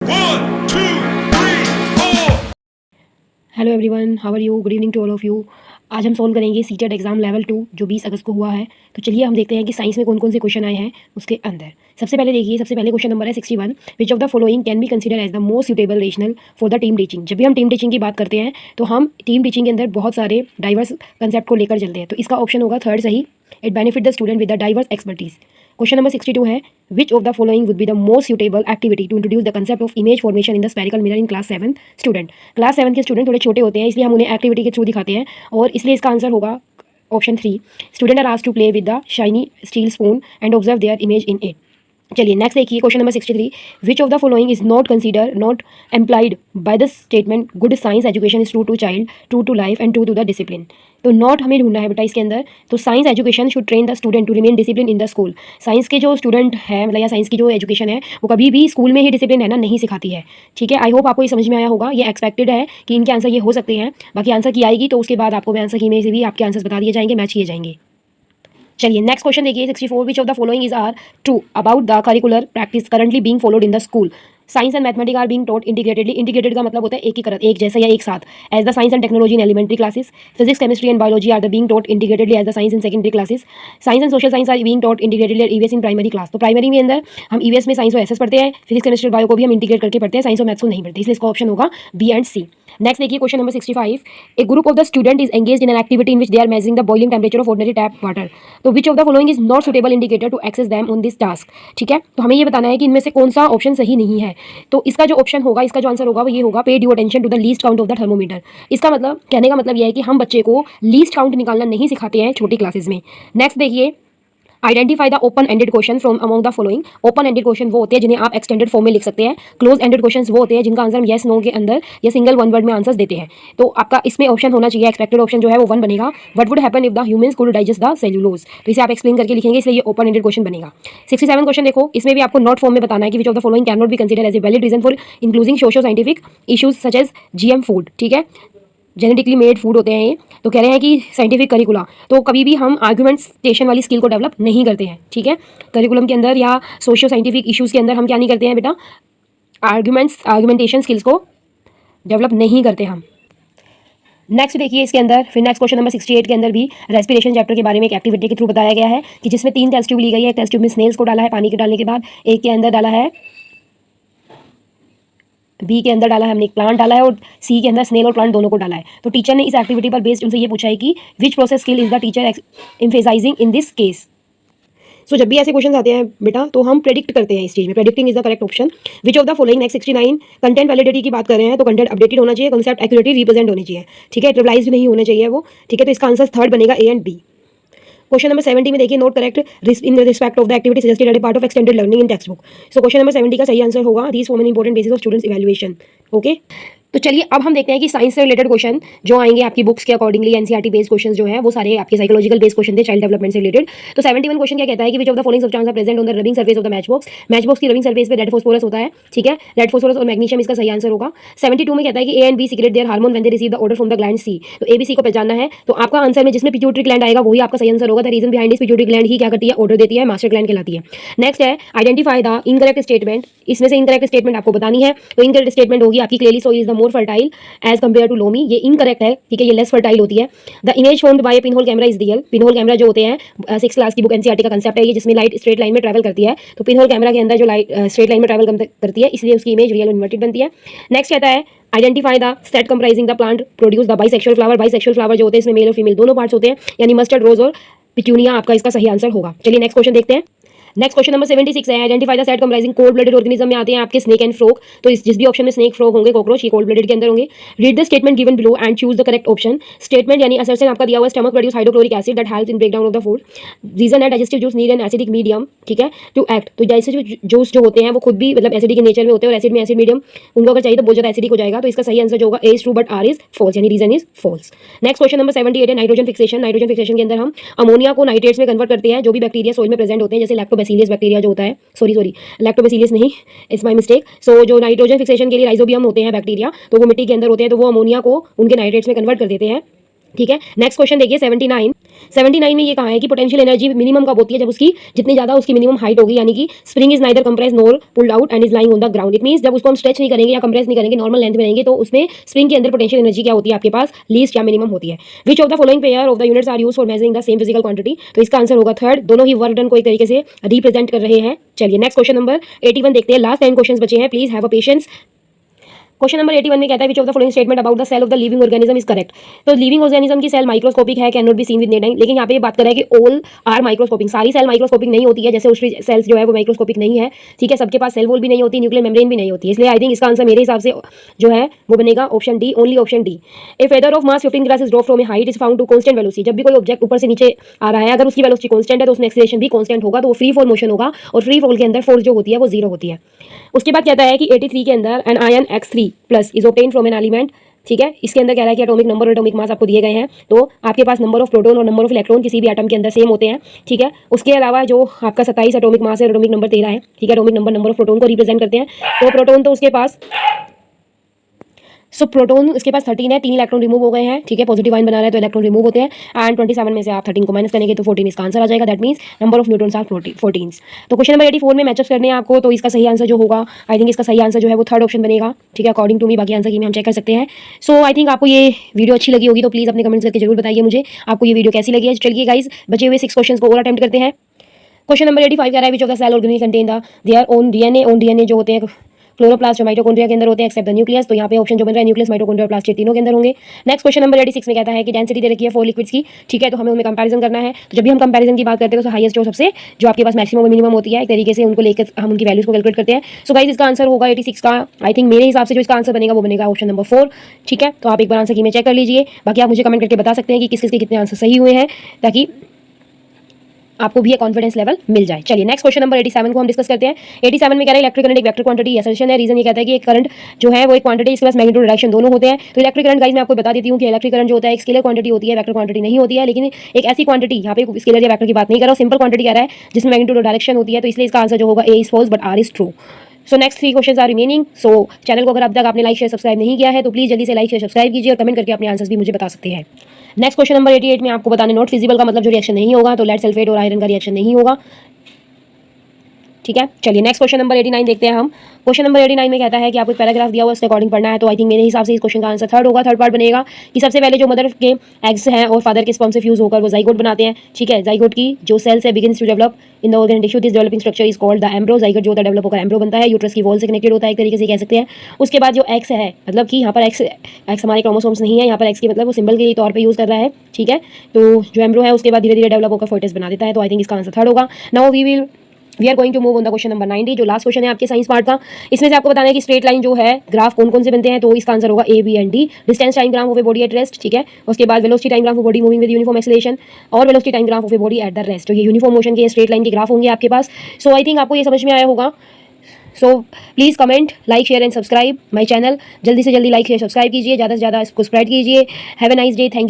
One, two, three, four. Hello everyone, how are you? Good evening to all of you. आज हम solve करेंगे CTET exam level 2 जो 20 अगस्त को हुआ है। तो चलिए हम देखते हैं कि साइंस में कौन कौन से क्वेश्चन आए हैं उसके अंदर। सबसे पहले देखिए, सबसे पहले क्वेश्चन नंबर है 61। Which of the following can be consider as the most suitable rational for the team teaching. जब भी हम टीम टीचिंग की बात करते हैं तो हम टीम टीचिंग के अंदर बहुत सारे डाइवर्स कंसेप्ट को लेकर चलते हैं। तो इसका ऑप्शन होगा थर्ड सही। It benefit the student with the diverse expertise. Question number 62 है, which of the following would be the most suitable activity to introduce the concept of image formation in the spherical mirror in class 7 student. Class 7 के student थोड़े छोटे होते हैं, इसलिए हम उन्हें activity के थ्रू दिखाते हैं और इसलिए इसका आंसर होगा option 3। Student are asked to play with the shiny steel spoon and observe their image in it. चलिए नेक्स्ट देखिए, question number 63। Which of the following is not consider not employed by the statement good science education is true to child, true to life and true to the discipline. तो not हमें ढूंढना है बेटा इसके अंदर। तो science education should train the student to remain discipline in the school. Science के जो स्टूडेंट है मतलब या साइंस की जो एजुकेशन है वो कभी भी स्कूल में ही डिसिप्लिन रहना नहीं सिखाती है। ठीक है, आई होप आपको ये समझ में आया होगा। ये एक्सपेक्टेड है कि इनके आंसर ये हो सकते हैं। बाकी आंसर की आएगी तो उसके बाद आपको मैं आंसर की में से भी आपके आंसर बता दिए जाएंगे, मैच किए जाएंगे। चलिए नेक्स्ट क्वेश्चन देखिए 64। Which of the following is are true about the curricular practice currently being followed in the school. Science and mathematics are being taught integratedly. Integrated का मतलब होता है एक ही करत, एक जैसे या एक साथ। As the science and technology in elementary classes, physics chemistry and biology are the being taught integratedly as the science in secondary classes. Science and social science are being taught integratedly at EVS in primary class. तो primary में अंदर हम EVS में science और SS पढ़ते हैं, physics chemistry और bio को भी हम इंटीग्रेट करके पढ़ते हैं, साइंस और मैथ्स को नहीं पढ़ते, इसलिए इसका ऑप्शन होगा बी एंड सी। नेक्स्ट देखिए question number 65। A group of the student is engaged in an activity in which they are measuring the boiling temperature of ordinary tap water. तो which of the following is not suitable indicator to assess them on this task. ठीक है, तो हमें ये बताना है कि इनमें से कौन सा ऑप्शन सही नहीं है। तो इसका जो ऑप्शन होगा, इसका जो आंसर होगा वो ये होगा, pay due attention to the least count of the thermometer. इसका मतलब कहने का मतलब यह है कि हम बच्चे को लीस्ट काउंट निकालना नहीं सिखाते हैं छोटी क्लासेस में। नेक्स्ट देखिए, identify the open ended question from among the following. Open ended question वो होते हैं जिन्हें आप एक्सटेंडेड फॉर्म में लिख सकते हैं। क्लोज एंडेड क्वेश्चन वो होते हैं जिनका आंसर येस नो के अंदर या सिंगल वन वर्ड में आंसर्स देते हैं। तो आपका इसमें ऑप्शन होना चाहिए, एक्सपेक्टेड ऑप्शन जो है वो 1 बनेगा। What would happen if the humans could digest the cellulose. तो इसे आप एक्सप्लेन करके लिखेंगे, इसलिए ये ओपन एंडेड क्वेश्चन बनेगा। 67 क्वेश्चन देखो, इसमें भी आपको नॉट फॉर्म में बताना है कि which of the following can not be considered as a valid reason for including socio scientific issues such as GM food. ठीक है, जेनेटिकली मेड फूड होते हैं ये। तो कह रहे हैं कि साइंटिफिक करिकुला, तो कभी भी हम आर्गुमेंटेशन वाली स्किल को डेवलप नहीं करते हैं। ठीक है, करिकुलम के अंदर या सोशियो साइंटिफिक इश्यूज़ के अंदर हम क्या नहीं करते हैं बेटा, आर्गुमेंटेशन स्किल्स को डेवलप नहीं करते हम। नेक्स्ट देखिए इसके अंदर, फिर नेक्स्ट क्वेश्चन नंबर 68 के अंदर भी रेस्पिरेशन चैप्टर के बारे में एक एक्टिविटी के थ्रू बताया गया है कि जिसमें 3 टेस्ट ट्यूब ली गई है। एक टेस्ट ट्यूब में स्नेल्स को डाला है पानी के डालने के बाद, एक के अंदर डाला है, बी के अंदर डाला है हमने एक प्लांट डाला है, और सी के अंदर स्नेल और प्लांट दोनों को डाला है। तो टीचर ने इस एक्टिविटी पर बेस्ड उनसे ये पूछा है कि which process skill is the teacher emphasising in this case. So जब भी ऐसे क्वेश्चन आते हैं बेटा तो हम प्रेडिक्ट करते हैं इस चीज में। Predicting is the correct option. Which of the following, next 69। Content validity की बात कर रहे हैं तो कंटेंट अपडेटेड होना चाहिए, कंसेप्ट एक्यूरेटली रिप्रेजेंट होनी चाहिए। ठीक है, ट्रिवलाइज नहीं होने चाहिए वो। ठीक है, तो इसका आंसर थर्ड बनेगा, A and B. Question number 70 में देखिए, note correct in respect of the activity suggested at a part of extended learning in text book. So question number 70 का सही आंसर होगा, these form an important basis of students evaluation. Okay, तो चलिए अब हम देखते हैं कि साइंस से रिलेटेड क्वेश्चन जो आएंगे आपकी बुक्स के अकॉर्डिंगली, एनसीईआरटी बेस्ड क्वेश्चन जो है वो सारे आपके साइकोलॉजिकल बेस्ड क्वेश्चन थे, चाइल्ड डेवलपमेंट से रिलेटेड। तो 71 क्वेश्चन क्या कहता है कि which of the following substance are present on the rubbing surface of the match box. Match box की रबिंग सरफेस पे रेड फास्फोरस होता है। ठीक है, रेड फास्फोरस और मैग्नीशियम इसका सही आंसर होगा। 72 में कहता है कि A and B secrete their hormone when they receive the order from the gland C. तो एबीसी को पहचानना है, तो आपका आंसर में जिसमें पिट्यूटरी ग्लैंड आएगा वही आपका सही आंसर होगा। The reason behind this pituitary gland ही क्या करती है, ऑर्डर देती है, मास्टर ग्लैंड कहलाती है। नेक्स्ट है आइडेंटिफाई द इनकरेक्ट स्टेटमेंट। इसमें से इनकरेक्ट स्टेटमेंट आपको बतानी है। तो इनकरेक्ट स्टेटमेंट होगी आपकी clearly soil is the more fertile as compare to loamy. ये इनकरेक्ट है। ठीक है, ये लेस फर्टाइल होती है। The image formed by pinhole camera is real. Pinhole camera जो होते हैं 6th क्लास की बुक एनसीईआरटी का कंसेप्ट है ये, जिसमें लाइट स्ट्रेट लाइन में ट्रैवल करती है। तो पिनहोल कैमरा के अंदर जो लाइट स्ट्रेट लाइन में ट्रैवल करती है इसलिए उसकी इमेज रियल इन्वर्टेड बनती है। नेक्स्ट कहता है identify the set comprising the plant produce the bisexual flower. Bisexual flower जो होते हैं इसमें मेल और फीमेल दोनों पार्ट्स होते हैं, यानी मस्टर्ड रोज और पिट्यूनिया आपका इसका सही आंसर होगा। चलिए नेक्स्ट क्वेश्चन देखते हैं। नेक्स्ट क्वेश्चन नंबर 76 है, identify the set comprising cold blooded organism में आते हैं आपके स्नेक एंड फ्रॉग। तो इस जिस भी ऑप्शन में स्नेक फ्रॉग होंगे, कॉकरोच, ये कोल्ड ब्लडेड के अंदर होंगे। Read the statement given below and choose the correct option. Statement यानी असर्शन आपका दिया हुआ है, stomach produce hydrochloric acid that helps in breakdown of the food. Reason है digestive juice need an acidic medium. ठीक है, टू एक्ट। तो digestive juice जो होते हैं वो खुद भी मतलब एसिडिक इन नेचर में होते हैं, और एसिड में एसिड मीडियम उनको अगर चाहिए तो बहुत ज्यादा एसिडिक हो जाएगा। तो इसका सही आंसर जो होगा A is true but R is false, यानी reason is false. Next question number 78 है नाइट्रोजन फिक्सेशन। नाइट्रोजन फिक्सेशन के अंदर हम अमोनिया को नाइट्रेट्स में कन्वर्ट करते हैं जो भी बैक्टीरिया सोइल में प्रेजेंट होते हैं, जैसे लैक्टोबैसिलियस बैक्टीरिया जो होता है, सॉरी लैक्टोबैसिलियस नहीं, इट्स माय मिस्टेक। सो जो नाइट्रोजन फिक्सेशन के लिए राइजोबियम होते हैं बैक्टीरिया, तो वो मिट्टी के अंदर होते हैं, तो वो अमोनिया को उनके नाइट्रेट्स में कन्वर्ट कर देते हैं। ठीक है। नेक्स्ट क्वेश्चन देखिए 79 में ये कहा है कि पोटेंशियल एनर्जी मिनिमम कब होती है, जब उसकी जितनी ज्यादा उसकी मिनिमम हाइट होगी, यानी कि spring is neither compress NOR pulled out and is lying on the ground. It means जब उसको हम स्ट्रेच नहीं करेंगे या कंप्रेस नहीं करेंगे, नॉर्मल लेंथ में रहेंगे, तो उसमें स्प्रिंग के अंदर पोटेंशियल एनर्जी क्या होती है आपके पास, लीस्ट या मिनिमम होती है। Which of the following pair of the units are used for measuring the same physical quantity, तो इसका आंसर होगा थर्ड। दोनों ही वर्क डन को एक तरीके से रिप्रेजेंट कर रहे हैं। चलिए नेक्स्ट क्वेश्चन नंबर 81 देखते हैं। लास्ट 10 क्वेश्चंस बचे हैं, please have a patience. Question number 81 में कहता है which of the following statement about the cell of the living organism is correct. तो लिविंग ऑर्गेनिज्म की सेल माइक्रोस्कोपिक है, can not be seen with naked eye, लेकिन यहाँ पे बात कर रहा है कि ऑल आर माइक्रोस्कोपिक, सारी सेल माइक्रोस्कोपिक नहीं होती है, जैसे उसकी सेल्स जो है वो माइक्रोस्कोपिक नहीं है, ठीक है। सबके पास सेल वॉल भी नहीं होती, न्यूक्लियर मेम्ब्रेन भी नहीं होती है, इसलिए आई थिंक इसका आंसर मेरे हिसाब से जो है वो बनेगा option D, only option D. A feather of mass 15 glass is drop from a height is found to constant velocity. जब भी कोई ऑब्जेक्ट ऊपर से नीचे आ रहा है, अगर उसकी वेलोसिटी कांस्टेंट है तो उसमें एक्सीलरेशन भी कांस्टेंट होगा, तो वो फ्री फॉल मोशन होगा, और फ्री फॉल के अंदर फोर्स जो होती है वो जीरो होती है। उसके बाद कहता है कि 83 के अंदर an ion X3+ is obtained from an element, ठीक है। इसके अंदर कह रहा है कि एटॉमिक नंबर और एटॉमिक मास आपको दिए गए हैं, तो आपके पास नंबर ऑफ प्रोटॉन और नंबर ऑफ इलेक्ट्रॉन किसी भी एटम के अंदर सेम होते हैं, ठीक है। उसके अलावा जो आपका 27 एटॉमिक मास है, एटॉमिक नंबर 13 है, ठीक है। एटॉमिक नंबर ऑफ प्रोटॉन को रिप्रेजेंट करते हैं, तो प्रोटॉन तो उसके पास प्रोटॉन इसके पास 13 है, 3 इलेक्ट्रॉन रिमूव हो गए हैं, ठीक है। पॉजिटिव आयन बना रहा है तो इलेक्ट्रॉन रिमूव होते हैं, एंड 27 में से आप 13 को माइनस करेंगे तो 14 इसका आंसर आ जाएगा। That means number of neutrons are 14। तो क्वेश्चन नंबर 84 में मैचअप करने हैं आपको, तो इसका सही आंसर जो होगा, आई थिंक इसका सही आंसर जो है वो थर्ड ऑप्शन बनेगा, ठीक है, अकॉर्डिंग टू मी। बाकी आंसर की हम चेक कर सकते हैं। सो आई थिंक आपको ये वीडियो अच्छी लगी होगी, तो प्लीज़ अपने कमेंट्स करके जरूर बताइए मुझे आपको ये वीडियो कैसी लगी है। चलिए गाइज, बचे हुए 6 क्वेश्चन को और अटेम्प्ट करते हैं। क्वेश्चन नंबर 85 कह रहा है which of the cell organelle contain the their own DNA जो होते हैं क्लोरोप्लास्ट जो माइटोकॉन्ड्रिया के अंदर होते हैं एक्सेप्ट द न्यूक्लियस, तो यहाँ पे ऑप्शन जो बन रहा है न्यूक्लियस, माइटोकॉन्ड्रिया और प्लास्ट तीनों के अंदर होंगे। नेक्स्ट क्वेश्चन नंबर 86 में कहता है कि डेंसिटी दे रखी है 4 लिक्विड्स की, ठीक है, तो हमें उनमें कंपैरिजन करना है। तो जब भी हम कंपैरिजन की बात करते हैं तो हाईएस्ट जो सबसे जो आपके पास मैक्सिमम और मिनिमम होती है, एक तरीके से उनको लेकर हम उनकी वैल्यूज को कैलकुलेट करते हैं। सो गाइस इसका आंसर होगा 86 का, आई थिंक मेरे हिसाब से जो इसका आंसर बनेगा वो बनेगा ऑप्शन नंबर 4, ठीक है। तो आप एक बार आंसर की में चेक कर लीजिए, बाकी आप मुझे कमेंट करके बता सकते हैं कि किस किस के कितने आंसर सही हुए हैं, ताकि आपको भी एक कॉन्फिडेंस लेवल मिल जाए। चलिए नेक्स्ट क्वेश्चन नंबर 87 को हम डिस्कस करते हैं। 87 में कह रहे हैं इलेक्ट्रिक करंट एक वेक्टर क्वांटिटी असर्शन है। रीजन ये कहता है कि एक करंट जो है वो एक क्वांटिटी, इसके पास मैग्नीट्यूड डायरेक्शन दोनों होते हैं। तो इलेक्ट्रिक करंट गाइस मैं आपको बता देती हूँ कि इलेक्ट्रिक करंट जो होता है एक स्केलर क्वांटिटी होती है, वेक्टर क्वांटिटी नहीं होती है। लेकिन एक ऐसी क्वांटिटी, यहाँ पे स्केलर या वेक्टर की बात नहीं कर रहा हूँ, सिंपल क्वांटिटी कह रहा है जिसमें मैग्नीट्यूड और डायरेक्शन होती है, तो इसलिए इसका आंसर जो होगा A is false but R is true. So next 3 questions are remaining. So channel को अगर अब तक आपने लाइक शेयर सब्सक्राइब नहीं किया है तो प्लीज जल्दी से लाइक शेयर सब्सक्राइब कीजिए और कमेंट करके अपने आंसर्स भी मुझे बता सकते हैं। नेक्स्ट क्वेश्चन नंबर 88 में आपको बताने नॉट फिजिबल का मतलब जो रिएक्शन नहीं होगा, तो लेड सल्फेट और आयरन का रिएक्शन नहीं होगा, ठीक है। चलिए नेक्स्ट क्वेश्चन नंबर 89 देखते हैं हम। क्वेश्चन नंबर 89 में कहता है कि आपको एक पैराग्राफ दिया हुआ है, उसके अकॉर्डिंग पढ़ना है। तो आई थिंक मेरे हिसाब से इस क्वेश्चन का आंसर थर्ड होगा, थर्ड पार्ट बनेगा कि सबसे पहले जो मदर के एग्स हैं और फादर के स्पर्म से फ्यूज होकर वो जाइगोट बनाते हैं, ठीक है। जाइगोट की जो सेल्स है begins to develop in the organ tissue, this developing structure is called the embryo. Zygote जो होता है डेवलप होकर एम्ब्रो बनता है, यूट्रस की वॉल से कनेक्टेड होता है, एक तरीके से कह सकते हैं। उसके बाद जो एक्स है, मतलब कि यहाँ पर एक्स हमारे क्रोमोसोम्स नहीं है, यहाँ पर एक्स की मतलब वो सिंबल के तौर पर यूज कर रहा है, ठीक है। तो जो एम्ब्रो है उसके बाद धीरे धीरे डेवलप होकर फोइटस बना देता है, तो आई थिंक इसका आंसर थर्ड होगा। Now we are going to move on the question number 90, जो लास्ट क्वेश्चन है आपके साइंस पार्ट का। इसमें से आपको बताना है कि स्ट्रेट लाइन जो है ग्राफ कौन कौन से बनते हैं, तो इसका आंसर होगा A, B and D. Distance time graph of a body at rest, ठीक है। उसके बाद velocity time graph of body moving with uniform acceleration, और velocity time graph of a body at the rest. तो ये uniform motion के straight line के graph होंगे आपके पास। सो आई थिंक आपको ये समझ में आया होगा। So please comment, like share and subscribe my channel. जल्दी से जल्दी लाइक शेयर सब्सक्राइब कीजिए, ज़्यादा से ज़्यादा इसको स्प्रेड कीजिए। Have a nice day, thank you.